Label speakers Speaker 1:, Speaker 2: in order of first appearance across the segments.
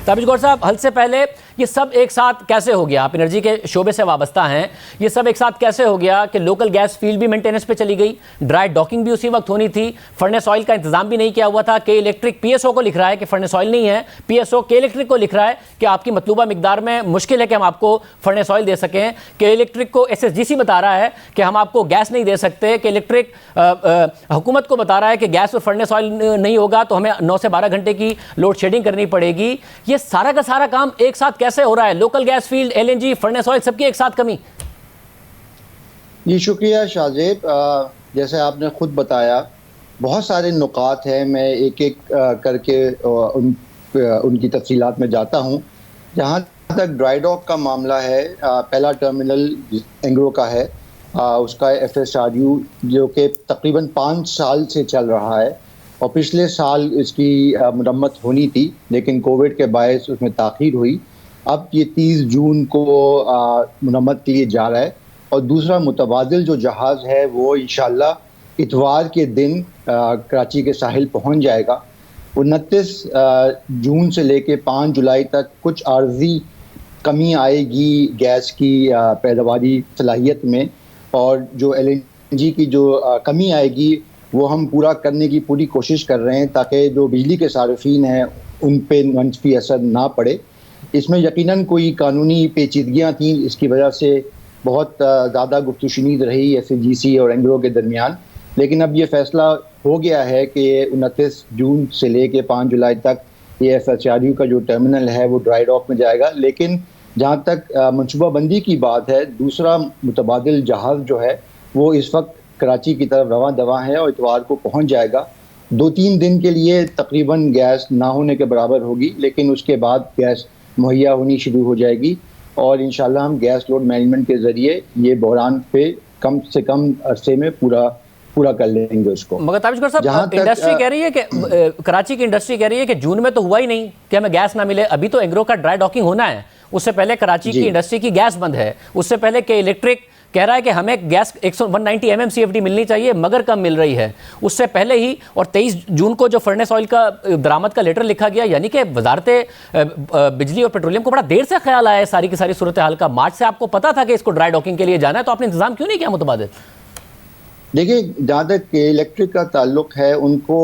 Speaker 1: ताबिश गौर साहब, हल से पहले ये सब एक साथ कैसे हो गया? आप एनर्जी के शोबे से वाबस्ता हैं, ये सब एक साथ कैसे हो गया कि लोकल गैस फील्ड भी मेंटेनेंस पे चली गई, ड्राई डॉकिंग भी उसी वक्त होनी थी, फर्नेस ऑयल का इंतजाम भी नहीं किया हुआ था? के इलेक्ट्रिक पीएसओ को लिख रहा है कि फर्नेस ऑयल नहीं है, पीएसओ के इलेक्ट्रिक को लिख रहा है कि आपकी मतलूबा मिकदार में मुश्किल है कि हम आपको फर्नेस ऑयल दे सकें। के इलेक्ट्रिक को एसएसजीसी बता रहा है कि हम आपको गैस नहीं दे सकते। के इलेक्ट्रिक हुकूमत को बता रहा है कि गैस और फर्नेस ऑयल नहीं होगा तो हमें 9 से 12 घंटे की लोड शेडिंग करनी पड़ेगी। ये सारा का सारा काम एक साथ कैसे हो रहा है? Local gas field, LNG, furnace oil, सबकी एक साथ कमी।
Speaker 2: जी शुक्रिया शाहजेब। जैसे आपने खुद बताया, बहुत सारे नुकात हैं, मैं एक एक करके उनकी तफसीलात में जाता हूँ। जहाँ तक ड्राई डॉक का मामला है, पहला टर्मिनल एंग्रो का है, उसका FSRU जो कि तकरीबन 5 साल से चल रहा है और पिछले साल इसकी मुरम्मत होनी थी, लेकिन कोविड के बायस उसमें ताख़ीर हुई। अब ये 30 जून को मुरम्मत के लिए जा रहा है। और दूसरा मुतबादिल जो जहाज़ है वो इंशाअल्लाह इतवार के दिन कराची के साहिल पहुंच जाएगा। 29 जून से लेके 5 जुलाई तक कुछ आर्जी कमी आएगी गैस की पैदावारी सलाहियत में, और जो LNG की जो कमी आएगी वो हम पूरा करने की पूरी कोशिश कर रहे हैं ताकि जो बिजली के सारिफीन हैं उन पे मनफी असर ना पड़े। इसमें यकीनन कोई कानूनी पेचीदगियाँ थी, इसकी वजह से बहुत ज़्यादा गुफ्तशुनीद रही SAGC और एंग्रो के दरमियान, लेकिन अब ये फ़ैसला हो गया है कि 29 जून से लेके 5 जुलाई तक ये FSRU का जो टर्मिनल है वो ड्राई डॉक में जाएगा। लेकिन जहाँ तक मनसूबाबंदी की बात है, दूसरा मुतबादिल जहाज़ जो है वो इस वक्त कराची की तरफ रवां दवा है और इतवार को पहुँच जाएगा। 2-3 दिन के लिए तकरीबन गैस ना होने के बराबर होगी, लेकिन उसके बाद गैस मुहैया होनी शुरू हो जाएगी और इंशाल्लाह हम गैस लोड मैनेजमेंट के ज़रिए ये बहरान पे कम से कम अरसे में पूरा कर लेंगे उसको।
Speaker 1: मगर ताबिश गौर साहब, इंडस्ट्री कह रही है कि कराची की इंडस्ट्री कह रही है कि जून में तो हुआ ही नहीं कि हमें गैस ना मिले। अभी तो एंग्रो का ड्राई डॉकिंग होना है, उससे पहले कराची की इंडस्ट्री की गैस बंद है। उससे पहले के इलेक्ट्रिक कह रहा है कि हमें गैस 190 MMCFD मिलनी चाहिए मगर कम मिल रही है। उससे पहले ही और 23 जून को जो फर्नेस ऑयल का दरामद का लेटर लिखा गया, यानी कि वजारत बिजली और पेट्रोलियम को बड़ा देर से ख्याल आया है सारी की सारी सूरत हाल का। मार्च से आपको पता था कि इसको ड्राई डॉकिंग के लिए जाना है, तो आपने इंतजाम क्यों नहीं किया मुतबादिल?
Speaker 2: देखिए, जहाँ तक इलेक्ट्रिक का ताल्लुक है, उनको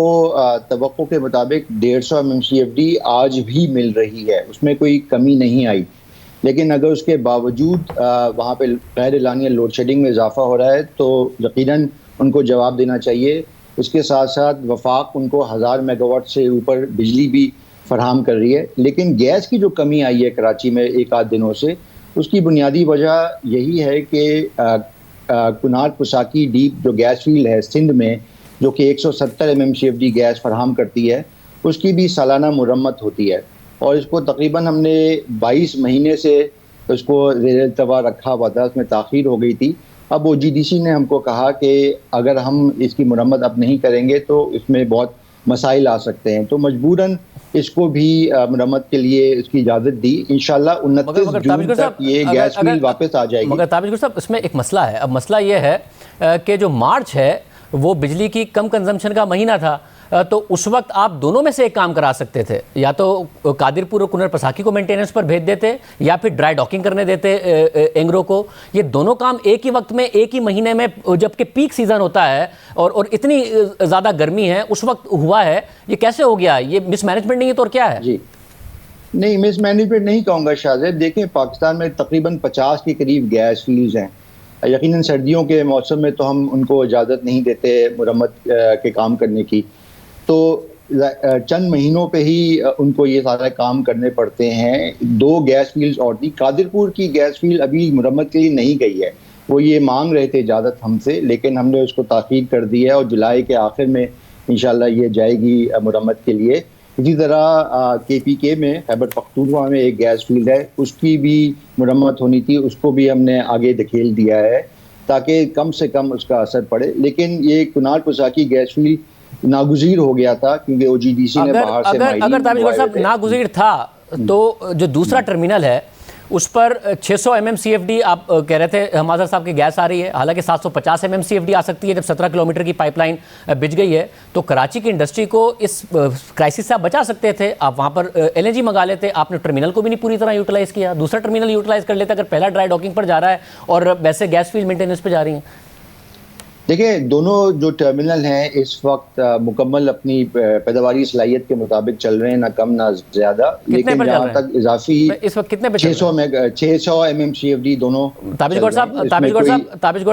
Speaker 2: तवक्को के मुताबिक 150 MMCFD आज भी मिल रही है, उसमें कोई कमी नहीं आई। लेकिन अगर उसके बावजूद वहाँ पे गैर एलानिया लोड शेडिंग में इजाफा हो रहा है तो यकीनन उनको जवाब देना चाहिए। उसके साथ साथ वफाक उनको 1000 मेगावाट से ऊपर बिजली भी फराहम कर रही है। लेकिन गैस की जो कमी आई है कराची में एक आध दिनों से, उसकी बुनियादी वजह यही है कि कुनार पुसाकी डीप जो गैस फील्ड है सिंध में, जो कि 170 MMCFD गैस फराहम करती है, उसकी भी सालाना मुरम्मत होती है और इसको तकरीबन हमने 22 महीने से उसको ज़ेर-ए-इल्तवा रखा हुआ था, उसमें ताख़ीर हो गई थी। अब OGDC ने हमको कहा कि अगर हम इसकी मुरम्मत अब नहीं करेंगे तो इसमें बहुत मसाइल आ सकते हैं, तो मजबूरन इसको भी मुरम्मत के लिए इसकी इजाज़त दी। इंशाल्लाह 29 जून तक ये गैस फील्ड वापस आ जाएगी।
Speaker 1: मगर ताबिश गौर साहब, इसमें एक मसला है। अब मसला ये है कि जो मार्च है वो बिजली की कम कंजम्पशन का महीना था, तो उस वक्त आप दोनों में से एक काम करा सकते थे, या तो कादिरपुर और कुनर पसाकी को मेंटेनेंस पर भेज देते या फिर ड्राई डॉकिंग करने देते एंग्रो को। ये दोनों काम एक ही वक्त में, एक ही महीने में, जबकि पीक सीजन होता है और इतनी ज़्यादा गर्मी है, उस वक्त हुआ है। ये कैसे हो गया? ये मिसमैनेजमेंट नहीं है तो और क्या है?
Speaker 2: जी नहीं, मिसमैनेजमेंट नहीं कहूँगा शाहजेब। देखें, पाकिस्तान में तकरीबन 50 के करीब गैस फील्ड्स हैं। यकीनन सर्दियों के मौसम में तो हम उनको इजाज़त नहीं देते मुरम्मत के काम करने की, तो चंद महीनों पे ही उनको ये सारा काम करने पड़ते हैं। 2 गैस फील्ड्स और थी। कादिरपुर की गैस फील्ड अभी मुरम्मत के लिए नहीं गई है, वो ये मांग रहे थे इजाज़त हमसे, लेकिन हमने उसको ताख़ीर कर दिया और जुलाई के आखिर में इंशाल्लाह ये जाएगी मुरम्मत के लिए। इसी तरह KPK में, खैबर पख्तूनख्वा में एक गैस फील्ड है, उसकी भी मुरम्मत होनी थी, उसको भी हमने आगे धकेल दिया है ताकि कम से कम उसका असर पड़े। लेकिन ये कुनार पुसाकी गैस फील्ड नागुज़ीर हो गया था क्योंकि OGDC ने बाहर से
Speaker 1: अगर ताबिश गौर साहब नागुज़ीर था तो जो दूसरा टर्मिनल है उस पर 600 MMCFD आप कह रहे थे हमारे साहब की गैस आ रही है, हालांकि 750 MMCFD आ सकती है जब 17 किलोमीटर की पाइपलाइन बिछ गई है। तो कराची की इंडस्ट्री को इस क्राइसिस से आप बचा सकते थे, आप वहाँ पर LNG मंगा लेते। आपने टर्मिनल को भी नहीं पूरी तरह यूटिलाइज किया, दूसरा टर्मिनल यूटिलाइज कर लेते अगर पहला ड्राई डॉकिंग पर जा रहा है और वैसे गैस फील्ड मेंटेनेंस पर जा रही हैं।
Speaker 2: देखिए, दोनों जो टर्मिनल हैं इस वक्त मुकम्मल अपनी पैदावारी सलाहियत के मुताबिक चल रहे हैं, ना कम ना ज्यादा। लेकिन जहाँ तक इजाफी
Speaker 1: इस वक्त कितने पे
Speaker 2: 600 MMCFD दोनों।
Speaker 1: ताबिश गौर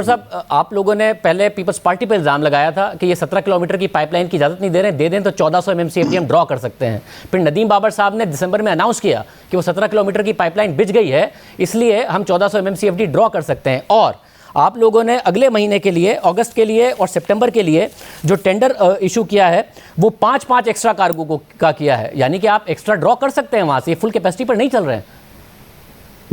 Speaker 1: साहब, आप लोगों ने पहले पीपल्स पार्टी पर इल्जाम लगाया था कि ये 17 किलोमीटर की पाइपलाइन की इजाजत नहीं दे रहे हैं, दे दें तो 1400 MMCFD हम ड्रॉ कर सकते हैं। फिर नदीम बाबर साहब ने दिसंबर में अनाउंस किया कि वो 17 किलोमीटर की पाइपलाइन बिछ गई है, इसलिए हम 1400 MMCFD ड्रॉ कर सकते हैं। और आप लोगों ने अगले महीने के लिए, अगस्त के लिए और सितंबर के लिए जो टेंडर इशू किया है वो 5-5 एक्स्ट्रा कार्गो का किया है, यानी कि आप एक्स्ट्रा ड्रॉ कर सकते हैं वहां से, फुल कैपेसिटी पर नहीं चल रहे हैं।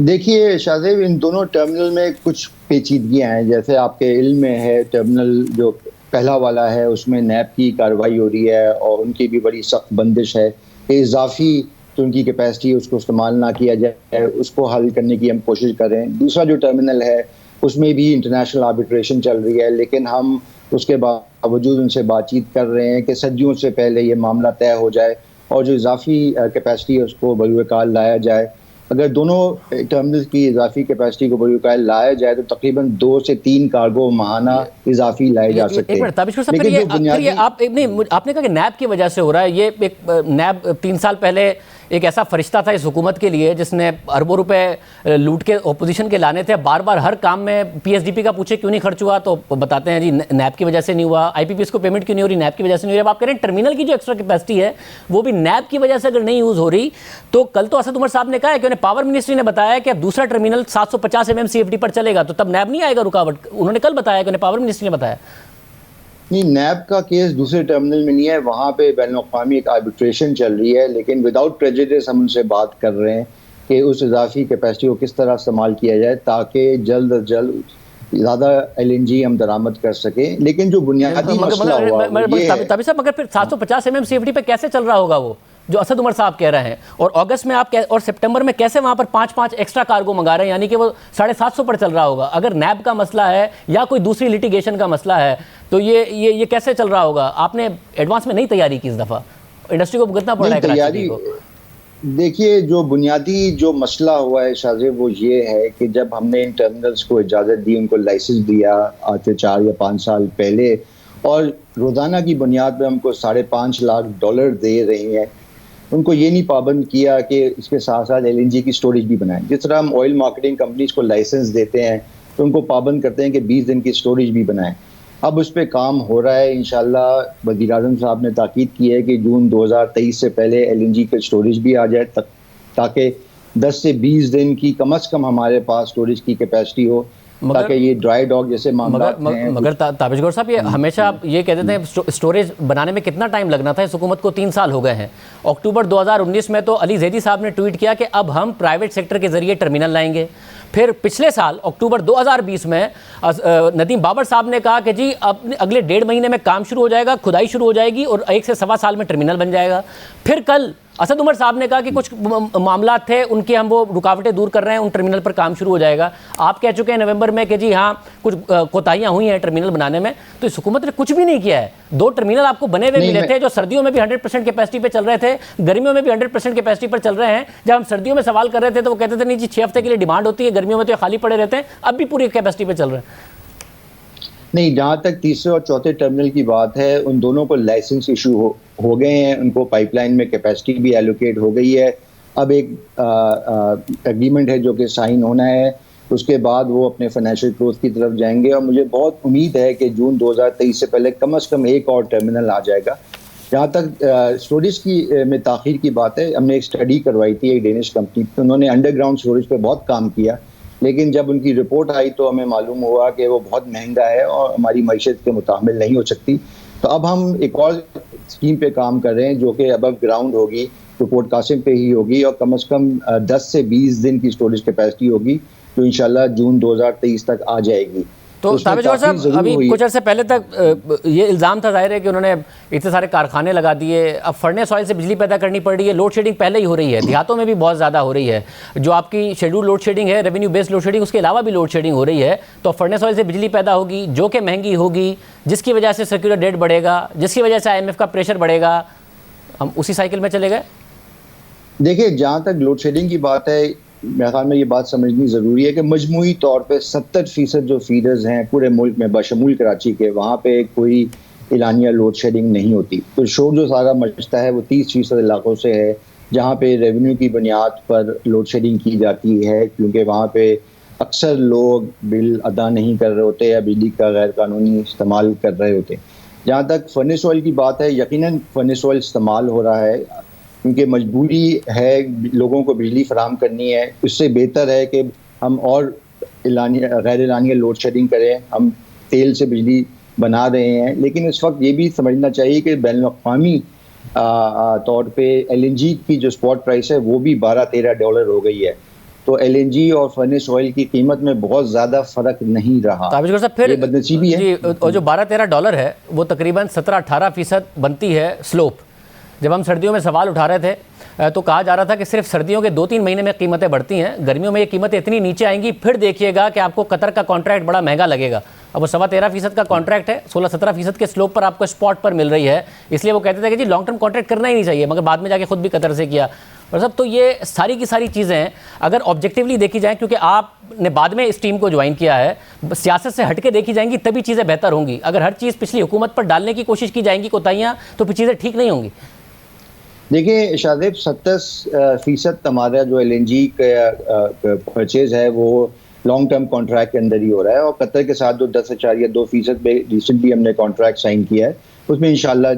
Speaker 2: देखिए शाहजेब, इन दोनों टर्मिनल में कुछ पेचीदगियां हैं। जैसे आपके इल्म में है, टर्मिनल जो पहला वाला है उसमें नैब की कार्रवाई हो रही है और उनकी भी बड़ी सख्त बंदिश है कि इजाफी जो उनकी कैपेसिटी है उसको इस्तेमाल ना किया जाए, उसको हल करने की हम कोशिश कर रहे हैं। दूसरा जो टर्मिनल है उसमें भी इंटरनेशनल आर्बिट्रेशन चल रही है, लेकिन हम उसके बावजूद उनसे बातचीत कर रहे हैं कि सदियों से पहले ये मामला तय हो जाए और जो इजाफी कैपेसिटी है उसको बरूकाल लाया जाए। अगर दोनों टर्मिनल्स की इजाफी कैपेसिटी को बरूकाल लाया जाए तो तकरीबन 2 से 3 कार्गो माहाना इजाफी लाए जा सकते हैं।
Speaker 1: आपने कहा कि नैब की वजह से हो रहा है, ये एक नैब 3 साल पहले एक ऐसा फरिश्ता था इस हुकूमत के लिए जिसने अरबों रुपए लूट के ओपोजिशन के लाने थे। बार बार हर काम में PSDP का पूछे क्यों नहीं खर्च हुआ तो बताते हैं जी नैब की वजह से नहीं हुआ, IPPs को पेमेंट क्यों नहीं हो रही, नैब की वजह से नहीं हो रही। अब आप कह रहे हैं टर्मिनल की जो एक्स्ट्रा कैपेसिटी है वो भी नैब की वजह से अगर नहीं यूज़ हो रही, तो कल तो असद उमर साहब ने कहा है कि उन्हें पावर मिनिस्ट्री ने बताया कि अब दूसरा टर्मिनल 750 MMCFD पर चलेगा, तो तब नैब नहीं आएगा रुकावट। उन्होंने कल बताया कि उन्हें पावर मिनिस्ट्री ने बताया।
Speaker 2: नहीं, नैब का केस दूसरे टर्मिनल में नहीं है, वहाँ पे बैनुल-अक़वामी एक आर्बिट्रेशन चल रही है, लेकिन विदाउट प्रेजुडिस हम उनसे बात कर रहे हैं कि उस इजाफी कैपेसिटी को किस तरह इस्तेमाल किया जाए ताकि जल्द अज जल्द ज़्यादा LNG हम दरामद कर सकें। लेकिन जो बुनियादी मसला हुआ
Speaker 1: तभी साहब, मगर फिर 750 MMCFD पे कैसे चल रहा होगा वो जो असद उमर साहब कह रहे हैं, और अगस्त में आप और सितंबर में कैसे वहां पर 5-5 एक्स्ट्रा कार्गो मंगा रहे हैं, यानी कि वो 750 पर चल रहा होगा। अगर नैब का मसला है या कोई दूसरी लिटिगेशन का मसला है तो ये कैसे चल रहा होगा? आपने एडवांस में नहीं तैयारी की, इस दफा इंडस्ट्री को भुगतना पड़ रहा है तैयारी को।
Speaker 2: देखिए, जो बुनियादी जो मसला हुआ है शाहजेब वो ये है कि जब हमने इन टर्मिनल्स को इजाज़त दी, उनको लाइसेंस दिया आज से 4 या 5 साल पहले, और रोज़ाना की बुनियाद पर हमको $5.5 लाख दे रही हैं, उनको ये नहीं पाबंद किया कि इसके साथ साथ LNG की स्टोरेज भी बनाएं। जिस तरह हम ऑयल मार्केटिंग कंपनीज को लाइसेंस देते हैं तो उनको पाबंद करते हैं कि 20 दिन की स्टोरेज भी बनाएं। अब उस पर काम हो रहा है। इंशाल्लाह वज़ीर-ए-आज़म साहब ने ताकीद की है कि जून 2023 से पहले LNG की स्टोरेज भी आ जाए ताकि 10 से 20 दिन की कम से कम हमारे पास स्टोरेज की कैपेसिटी हो, ताकि ये ड्राई डॉक जैसे
Speaker 1: मगर ताबिश गौर साहब, ये हमेशा आप ये कहते थे स्टोरेज बनाने में कितना टाइम लगना था, इस हुकूमत को 3 साल हो गए हैं। अक्टूबर 2019 में तो अली ज़ैदी साहब ने ट्वीट किया कि अब हम प्राइवेट सेक्टर के जरिए टर्मिनल लाएंगे। फिर पिछले साल अक्टूबर 2020 में नदीम बाबर साहब ने कहा कि जी अब अगले 1.5 महीने में काम शुरू हो जाएगा, खुदाई शुरू हो जाएगी और 1 से सवा साल में टर्मिनल बन जाएगा। फिर कल असद उमर साहब ने कहा कि कुछ मामला थे उनके, हम वो रुकावटें दूर कर रहे हैं, उन टर्मिनल पर काम शुरू हो जाएगा। आप कह चुके हैं नवंबर में कि जी हाँ कुछ कोताहियाँ हुई हैं टर्मिनल बनाने में, तो इस हुकूमत ने कुछ भी नहीं किया है। 2 टर्मिनल आपको बने हुए मिले थे जो सर्दियों में भी 100% कैपेसिटी पे चल रहे थे, गर्मियों में भी 100% कैपेसिटी पर चल रहे हैं। जब हम सर्दियों में सवाल कर रहे थे तो वो कहते थे नहीं जी 6 हफ्ते के लिए डिमांड होती है, गर्मियों में तो खाली पड़े रहते हैं, अब भी पूरी कैपेसिटी पे चल रहे हैं।
Speaker 2: नहीं, जहाँ तक तीसरे और चौथे टर्मिनल की बात है, उन दोनों को लाइसेंस इशू हो गए हैं, उनको पाइपलाइन में कैपेसिटी भी एलोकेट हो गई है। अब एक एग्रीमेंट है जो कि साइन होना है, उसके बाद वो अपने फाइनेंशियल ग्रोथ की तरफ जाएंगे और मुझे बहुत उम्मीद है कि जून 2023 से पहले कम से कम एक और टर्मिनल आ जाएगा। जहाँ तक स्टोरेज की में ताख़ीर की बात है, हमने एक स्टडी करवाई थी एक डेनिश कंपनी, तो उन्होंने अंडरग्राउंड स्टोरेज पर बहुत काम किया, लेकिन जब उनकी रिपोर्ट आई तो हमें मालूम हुआ कि वो बहुत महंगा है और हमारी मईशत के मुताबिक नहीं हो सकती। तो अब हम एक और स्कीम पे काम कर रहे हैं जो कि अबव ग्राउंड होगी, तो पोर्ट कासिम पे ही होगी और कम से कम 10 से 20 दिन की स्टोरेज कैपेसिटी होगी जो इंशाल्लाह जून 2023 तक आ जाएगी।
Speaker 1: तो
Speaker 2: उसमें
Speaker 1: ताबिश गौहर
Speaker 2: काफ़ी
Speaker 1: साहब,
Speaker 2: ज़रूर
Speaker 1: अभी
Speaker 2: हुई
Speaker 1: कुछ अर्से पहले तक ये इल्ज़ाम था ज़ाहिर है कि उन्होंने इतने सारे कारखाने लगा दिए, अब फर्नेस ऑयल से बिजली पैदा करनी पड़ रही है, लोड शेडिंग पहले ही हो रही है, देहातों में भी बहुत ज़्यादा हो रही है। जो आपकी शेड्यूल लोड शेडिंग है, रेवेन्यू बेस्ड लोड शेडिंग, उसके अलावा भी लोड शेडिंग हो रही है, तो फर्नेस ऑयल से बिजली पैदा होगी जो कि महंगी होगी, जिसकी वजह से सर्कुलर डेट बढ़ेगा, जिसकी वजह से IMF का प्रेशर बढ़ेगा। हम उसी साइकिल में चले गए।
Speaker 2: देखिए, जहाँ तक लोड शेडिंग की बात है, मेरे ख्याल में ये बात समझनी ज़रूरी है कि मजमूई तौर पे 70% जो फीडर्स हैं पूरे मुल्क में बशमूल कराची के, वहाँ पे कोई एलानिया लोड शेडिंग नहीं होती। तो शोर जो सारा मचता है वो 30% इलाकों से है जहाँ पे रेवेन्यू की बुनियाद पर लोड शेडिंग की जाती है, क्योंकि वहाँ पे अक्सर लोग बिल अदा नहीं कर रहे होते या बिजली का गैर कानूनी इस्तेमाल कर रहे होते। जहाँ तक फर्नेस ऑयल की बात है, यकीनन फर्नेस ऑयल इस्तेमाल हो रहा है क्योंकि मजबूरी है, लोगों को बिजली फराहम करनी है। इससे बेहतर है कि हम और गैर एलानिया लोड शेडिंग करें। हम तेल से बिजली बना रहे हैं, लेकिन इस वक्त ये भी समझना चाहिए कि बैनुल-अक़वामी तौर पे LNG की जो स्पॉट प्राइस है वो भी $12-13 हो गई है। तो LNG और फर्नेस ऑयल की कीमत में बहुत ज़्यादा फ़र्क नहीं रहा।
Speaker 1: ताबिश गौहर साहब, फिर
Speaker 2: ये बदनसीबी है
Speaker 1: जी, और जो $12-13 है वो तकरीबन 17-18% बनती है स्लोप। जब हम सर्दियों में सवाल उठा रहे थे तो कहा जा रहा था कि सिर्फ सर्दियों के 2-3 महीने में कीमतें बढ़ती हैं, गर्मियों में ये कीमतें इतनी नीचे आएंगी, फिर देखिएगा कि आपको कतर का कॉन्ट्रैक्ट बड़ा महंगा लगेगा। अब वो 13.25% का कॉन्ट्रैक्ट है, 16-17% के स्लोप पर आपको स्पॉट पर मिल रही है। इसलिए वो कहते थे कि जी लॉन्ग टर्म कॉन्ट्रैक्ट करना ही नहीं चाहिए, मगर बाद में जाके खुद भी कतर से किया। और सब तो ये सारी की सारी चीज़ें अगर ऑब्जेक्टिवली देखी जाएँ, क्योंकि आपने बाद में इस टीम को ज्वाइन किया है, सियासत से हटके देखी जाएंगी तभी चीज़ें बेहतर होंगी। अगर हर चीज़ पिछली हुकूमत पर डालने की कोशिश की जाएंगी कोताहियाँ, तो फिर चीज़ें ठीक नहीं होंगी।
Speaker 2: देखिए शाहजेब, 70% हमारा जो LNG का परचेज है वो लॉन्ग टर्म कॉन्ट्रैक्ट के अंदर ही हो रहा है, और कतर के साथ जो 10.2% पे रिसेंटली हमने कॉन्ट्रैक्ट साइन किया है उसमें इंशाल्लाह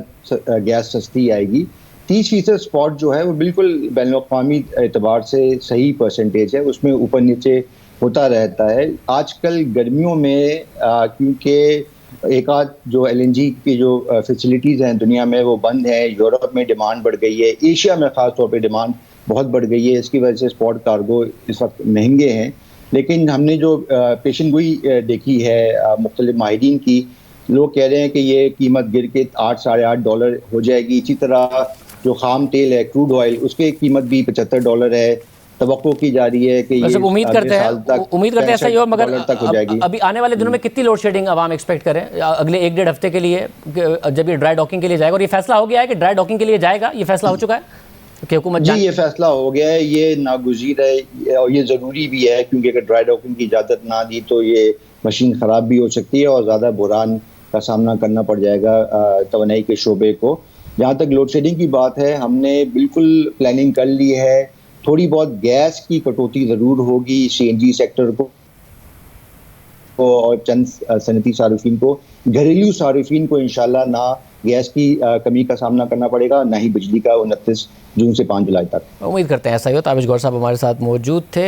Speaker 2: गैस सस्ती आएगी। 30% स्पॉट जो है वो बिल्कुल बैनुल-अक़वामी एतबार से सही परसेंटेज है, उसमें ऊपर नीचे होता रहता है। आजकल गर्मियों में क्योंकि एक आध जो LNG की जो फैसिलिटीज़ हैं दुनिया में वो बंद हैं, यूरोप में डिमांड बढ़ गई है, एशिया में ख़ास तौर पे डिमांड बहुत बढ़ गई है, इसकी वजह से स्पॉट कार्गो इस वक्त महंगे हैं। लेकिन हमने जो पेशन गोई देखी है मुख्तलिफ माहिरीन की, लोग कह रहे हैं कि ये कीमत गिर के $8-8.5 हो जाएगी। इसी तरह जो खाम तेल है, क्रूड ऑयल, उसकी कीमत भी $75 है। तवक्को की जा रही है कि ये
Speaker 1: उम्मीद करते हैं ऐसा ही हो, मगर
Speaker 2: तक हो जाएगी।
Speaker 1: अभी आने वाले दिनों में कितनी लोड शेडिंग अब हम एक्सपेक्ट करें अगले 1-1.5 हफ्ते के लिए, जब ये ड्राई डॉकिंग के लिए जाएगा? और ये फैसला हो गया है कि ड्राई डॉकिंग के लिए जाएगा, ये फैसला हो चुका है कि हुकूमत
Speaker 2: जी, ये फैसला हो गया है, ये नागुज़ीर है और ये ज़रूरी भी है, क्योंकि अगर ड्राई डॉकिंग की इजाज़त ना दी तो ये मशीन ख़राब भी हो सकती है और ज़्यादा बुहरान का सामना करना पड़ जाएगा तवानाई के शोबे को। जहाँ तक लोड शेडिंग की बात है, हमने बिल्कुल प्लानिंग कर ली है। थोड़ी बहुत गैस की कटौती ज़रूर होगी CNG सेक्टर को और चंद सनती सारिफिन को। घरेलू सारिफिन को इंशाल्लाह ना गैस की कमी का सामना करना पड़ेगा, ना ही बिजली का 29 जून से 5 जुलाई तक।
Speaker 1: उम्मीद करते हैं ऐसा ही हो। ताबिश गौहर साहब हमारे साथ मौजूद थे।